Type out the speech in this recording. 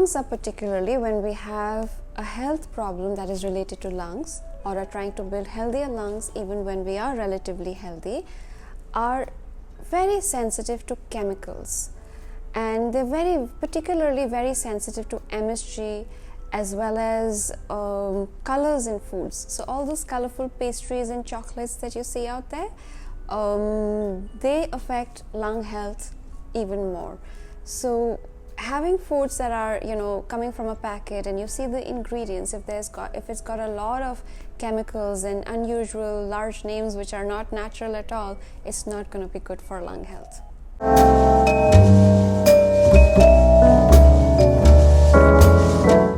lungs are particularly when we have a health problem that is related to lungs, or are trying to build healthier lungs even when we are relatively healthy, are very sensitive to chemicals, and they're particularly very sensitive to MSG as well as colors in foods. So all those colorful pastries and chocolates that you see out there, they affect lung health even more. So having foods that are coming from a packet, and you see the ingredients, if it's got a lot of chemicals and unusual large names which are not natural at all, it's not going to be good for lung health.